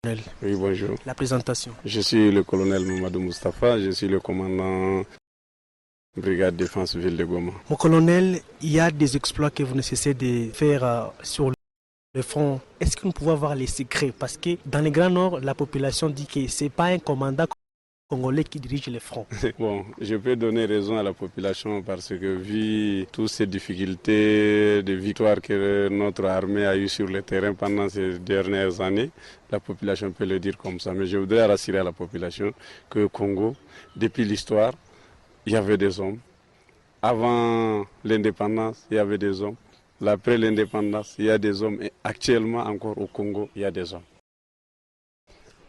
Oui, bonjour. La présentation. Je suis le colonel Mamadou Moustapha, je suis le commandant brigade défense ville de Goma. Mon colonel, il y a des exploits que vous ne cessez de faire sur le front. Est-ce que nous pouvons avoir les secrets? Parce que dans le Grand Nord, la population dit que ce n'est pas un commandant congolais qui dirige le front. Bon, je peux donner raison à la population parce que vu toutes ces difficultés de victoire que notre armée a eues sur le terrain pendant ces dernières années, la population peut le dire comme ça. Mais je voudrais rassurer à la population que au Congo, depuis l'histoire, il y avait des hommes. Avant l'indépendance, il y avait des hommes. Après l'indépendance, il y a des hommes. Et actuellement encore au Congo, il y a des hommes.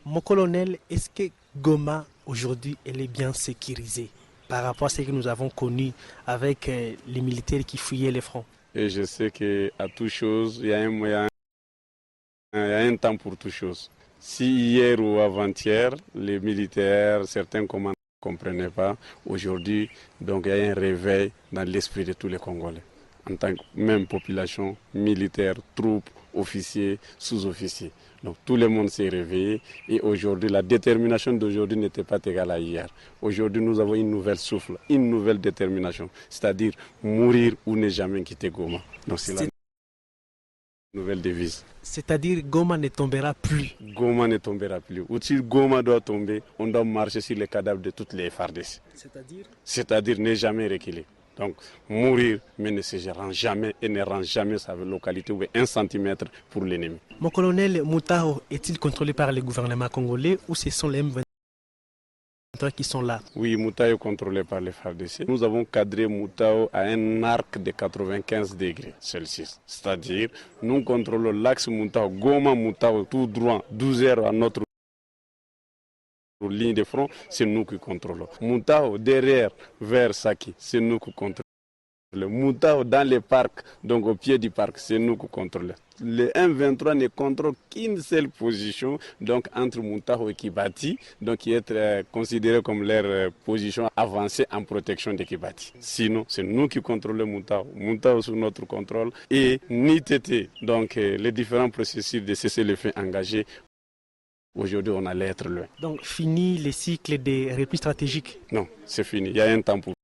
Mon colonel, est-ce que Goma, aujourd'hui, elle est bien sécurisée par rapport à ce que nous avons connu avec les militaires qui fouillaient les fronts? Et je sais qu'à toute chose, il y a un temps pour toute chose. Si hier ou avant-hier, les militaires, certains commandants ne comprenaient pas, aujourd'hui, donc il y a un réveil dans l'esprit de tous les Congolais. En tant que même population, militaire, troupes, officiers, sous-officiers. Donc tout le monde s'est réveillé et aujourd'hui, la détermination d'aujourd'hui n'était pas égale à hier. Aujourd'hui, nous avons une nouvelle souffle, une nouvelle détermination, c'est-à-dire mourir ou ne jamais quitter Goma. Donc c'est la nouvelle devise. C'est-à-dire Goma ne tombera plus. Goma ne tombera plus. Ou si Goma doit tomber, on doit marcher sur les cadavres de toutes les FARDC. C'est-à-dire ne jamais reculer. Donc mourir, mais ne se rend jamais et ne rend jamais sa localité ou 1 centimètre pour l'ennemi. Mon colonel, Moutao est-il contrôlé par le gouvernement congolais ou ce sont les M23 qui sont là? Oui, Moutao est contrôlé par les FARDC. Nous avons cadré Moutao à un arc de 95 degrés Celsius. C'est-à-dire, nous contrôlons l'axe Moutao, Goma Moutao, tout droit, 12 heures à notre ligne de front, c'est nous qui contrôlons. Moutao, derrière, vers Saki, c'est nous qui contrôlons. Le Moutao dans les parcs, donc au pied du parc, c'est nous qui contrôlons. Le M23 ne contrôle qu'une seule position, donc entre Moutao et Kibati, donc qui est considéré comme leur position avancée en protection de Kibati. Sinon, c'est nous qui contrôlons Moutao. Moutao sous notre contrôle et NITT, donc les différents processus de cessez-le-feu engagés. Aujourd'hui, on allait être loin. Donc, fini les cycles des replis stratégiques? Non, c'est fini. Il y a un temps pour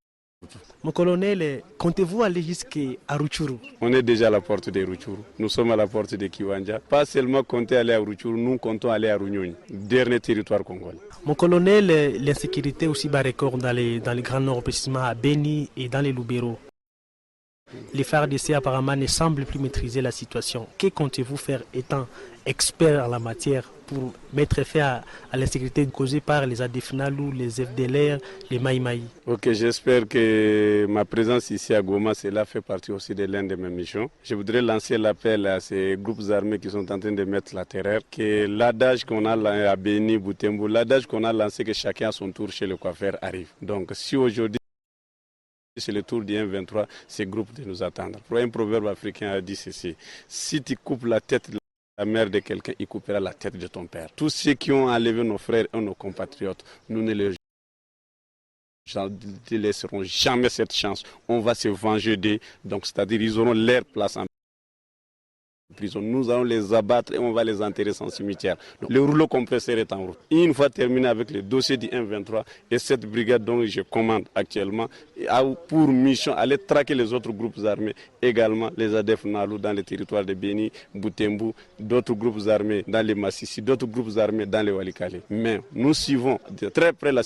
tout. Mon colonel, comptez-vous aller jusqu'à Rutshuru? On est déjà à la porte de Rutshuru. Nous sommes à la porte de Kiwanja. Pas seulement compter aller à Rutshuru, nous comptons aller à Runyoni, dernier territoire congolais. Mon colonel, l'insécurité aussi bat record dans les Grands Nord, précisément à Beni et dans les Lubero. Les FARDC apparemment ne semblent plus maîtriser la situation. Que comptez-vous faire étant expert en la matière pour mettre fin à l'insécurité causée par les ADF-NALU, les FDLR, les Maïmaï? Ok, j'espère que ma présence ici à Goma, cela fait partie aussi de l'une de mes missions. Je voudrais lancer l'appel à ces groupes armés qui sont en train de mettre la terreur, que l'adage qu'on a à Beni, Butembo, l'adage qu'on a lancé que chacun à son tour chez le coiffeur arrive. Donc si aujourd'hui c'est le tour du M23, ces groupes de nous attendre. Un proverbe africain a dit ceci: si tu coupes la tête de la mère de quelqu'un, il coupera la tête de ton père. Tous ceux qui ont enlevé nos frères et nos compatriotes, nous ne leur laisserons jamais cette chance. On va se venger d'eux. Donc, c'est-à-dire ils auront leur place en prison. Nous allons les abattre et on va les enterrer sans cimetière. Donc, le rouleau compresseur est en route. Une fois terminé avec le dossier du M23 et cette brigade dont je commande actuellement a pour mission aller traquer les autres groupes armés, également les ADF-NALU dans les territoires de Beni, Butembo, d'autres groupes armés dans les Massissi, d'autres groupes armés dans les Walikale. Mais nous suivons de très près la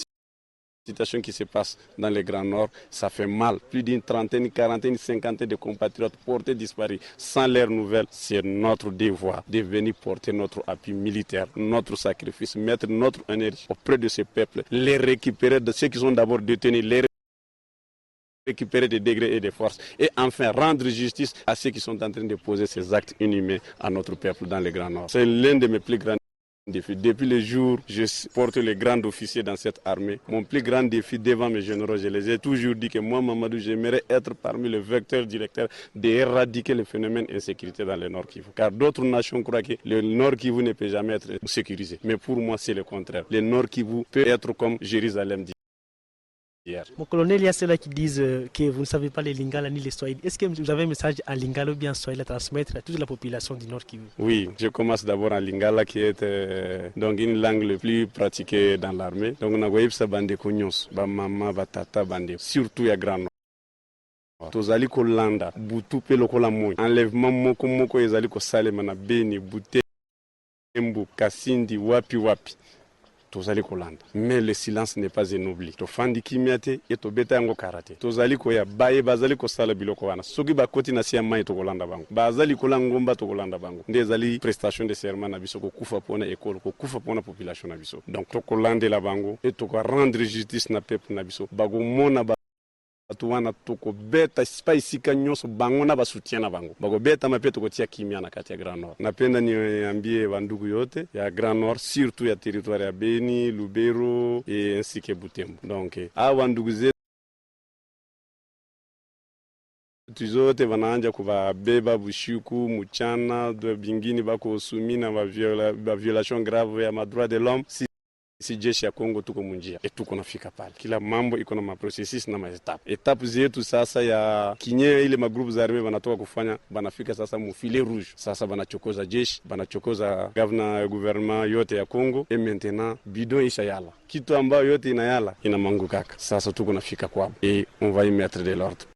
situation qui se passe dans le Grand Nord, ça fait mal. Plus d'une trentaine, quarantaine, cinquantaine de compatriotes portés disparus sans leurs nouvelles. C'est notre devoir de venir porter notre appui militaire, notre sacrifice, mettre notre énergie auprès de ces peuples, les récupérer de ceux qui sont d'abord détenus, les récupérer des degrés et des forces et enfin rendre justice à ceux qui sont en train de poser ces actes inhumains à notre peuple dans le Grand Nord. C'est l'un de mes plus grands défis. Depuis le jour où je porte les grands officiers dans cette armée, mon plus grand défi devant mes généraux, je les ai toujours dit que moi, Mamadou, j'aimerais être parmi les vecteurs directeurs d'éradiquer le phénomène d'insécurité dans le Nord Kivu. Car d'autres nations croient que le Nord Kivu ne peut jamais être sécurisé. Mais pour moi, c'est le contraire. Le Nord Kivu peut être comme Jérusalem dit. Mon colonel, il y a ceux-là qui disent que vous ne savez pas les Lingala ni les Swahili. Est-ce que vous avez un message en Lingala ou bien en Swahili à transmettre à toute la population du Nord Kivu? Oui, je commence d'abord en Lingala qui est donc une langue le plus pratiquée dans l'armée. Donc on a ça bande konyos, ba mama, ba tata bande, surtout ya grand nord. Tozali ko landa, butu pe lokola moy. Enlèvement moko moko ezali ko salema na Beni, Butembo, Kasindi, wapi wapi. Tozali kolanda. Mais le silence n'est pas un oubli. To fandi kimiate et to beta yango karate. Tozali koya baye bazali ko sala biloko wana. Soki ba koti na siya mai to kolanda bango. Bazali kolangomba to kolanda bango. Ndezali prestation de serment na biso ko kufa pona école, ko kufa pona population na biso. Donc to kolande la bango et to ko rendre justice na peuple na biso. Bago mona wana toko beta spa isika nyonso bango na basoutien na bango bago beta mape toko tia kimia na kati ya Grand Nord. Napenda niambie bandugu yote ya Grand Nord, surtout ya territoire ya Beni, Lubero et ainsi que Butembo. Donc awa ndugu zetu zote wanaanja kubabeba bushuku mchana bingini bako sumina ba violation grave ya droit de l'homme. Si jeshi ya Kongo tuko munjia tuko nafika pale, kila mambo iko na maprocessus na etape zetu. Sasa ya kinye ile magrupu za arme banatoka kufanya, banafika sasa mu filet rouge. Sasa banachokoza jeshi, banachokoza governor gouvernement yote ya Kongo, et maintenant bidon isha yala, kitu ambayo yote inayala ina mangu kaka. Sasa tuko nafika kwabo et on va y mettre de l'ordre.